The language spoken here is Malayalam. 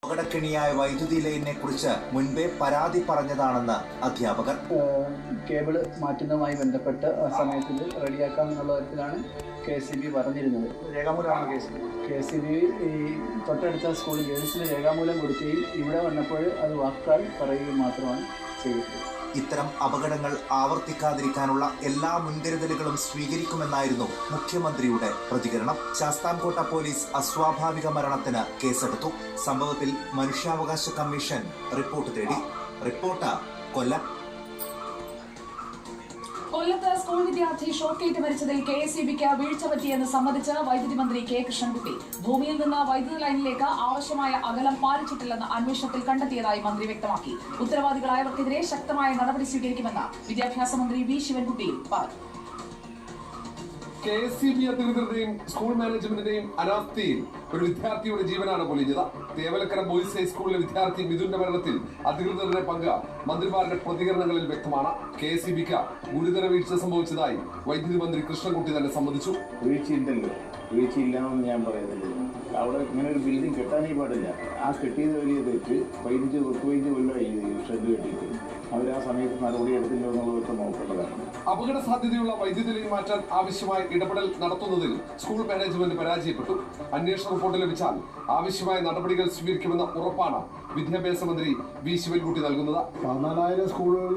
അപകടക്കെണിയായ വൈദ്യുതി ലൈനിനെ കുറിച്ച് മുൻപേ പരാതി പറഞ്ഞതാണെന്ന് അധ്യാപകർ. കേബിള് മാറ്റുന്നതുമായി ബന്ധപ്പെട്ട് സമയത്തിൽ റെഡിയാക്കാമെന്നുള്ള തരത്തിലാണ് KCB പറഞ്ഞിരുന്നത്. രേഖാമൂലമാണ് KCB ഈ തൊട്ടടുത്ത സ്കൂൾ ഗേൾസിൽ രേഖാമൂലം കൊടുക്കുകയും ഇവിടെ വന്നപ്പോൾ അത് വാക്കാൽ പറയുകയും മാത്രമാണ് ചെയ്തിട്ടുള്ളത്. ഇത്തരം അപകടങ്ങൾ ആവർത്തിക്കാതിരിക്കാനുള്ള എല്ലാ മുൻകരുതലുകളും സ്വീകരിക്കുമെന്നായിരുന്നു മുഖ്യമന്ത്രിയുടെ പ്രതികരണം. ശാസ്താംകോട്ട പോലീസ് അസ്വാഭാവിക മരണത്തിന് കേസെടുത്തു. സംഭവത്തിൽ മനുഷ്യാവകാശ കമ്മീഷൻ റിപ്പോർട്ട് തേടി. റിപ്പോർട്ട് കൊല്ലം. കൊല്ലത്ത് സ്കൂൾ വിദ്യാർത്ഥി ഷോക്കേറ്റ് മരിച്ചതിൽ KSEBക്ക് വീഴ്ച പറ്റിയെന്ന് സമ്മതിച്ച് വൈദ്യുതി മന്ത്രി K. കൃഷ്ണൻകുട്ടി. ഭൂമിയിൽ നിന്ന് വൈദ്യുതി ലൈനിലേക്ക് ആവശ്യമായ അകലം പാലിച്ചിട്ടില്ലെന്ന് അന്വേഷണത്തിൽ കണ്ടെത്തിയതായി മന്ത്രി വ്യക്തമാക്കി. ഉത്തരവാദികളായവർക്കെതിരെ ശക്തമായ നടപടി സ്വീകരിക്കുമെന്ന് വിദ്യാഭ്യാസ മന്ത്രി V. ശിവൻകുട്ടി പറഞ്ഞു. KSEB അധികൃതരുടെയും സ്കൂൾ മാനേജ്മെന്റിന്റെയും അനാസ്ഥയിൽ ഒരു വിദ്യാർത്ഥിയുടെ ജീവനാണ് പൊലിഞ്ഞത്. തേവലക്കര ബോയ്സ് ഹൈസ്കൂളിലെ വിദ്യാർത്ഥി മിഥുന്റെ മരണത്തിൽ അധികൃതരുടെ പങ്ക് മന്ത്രിമാരുടെ പ്രതികരണങ്ങളിൽ വ്യക്തമാണ്. KSEBക്ക് ഗുരുതര വീഴ്ച സംഭവിച്ചതായി വൈദ്യുതി മന്ത്രി കൃഷ്ണൻകുട്ടി തന്നെ സമ്മതിച്ചു. വീഴ്ചയില്ലാന്ന് ഞാൻ പറയുന്നില്ല. അവിടെ ഇങ്ങനെ ഒരു ബിൽഡിംഗ് കെട്ടാനേ പാടില്ല. ആ കെട്ടിയത് വലിയ തെറ്റ്. 15 കൊല്ലമായി ഷെഡ് കെട്ടിയിട്ട് അവർ ആ സമയത്ത് നടപടി എടുത്തില്ലോ എന്നുള്ളതൊക്കെ നോക്കേണ്ടതാണ്. അപകട സാധ്യതയുള്ള വൈദ്യുതി ലൈൻ മാറ്റാൻ ആവശ്യമായ ഇടപെടൽ നടത്തുന്നതിൽ സ്കൂൾ മാനേജ്മെന്റ് പരാജയപ്പെട്ടു. അന്വേഷണ റിപ്പോർട്ട് ലഭിച്ചാൽ ആവശ്യമായ നടപടികൾ സ്വീകരിക്കുമെന്ന ഉറപ്പാണ് വിദ്യാഭ്യാസ മന്ത്രി V. ശിവൻകുട്ടി നൽകുന്നത്. 14,000 സ്കൂളുകൾ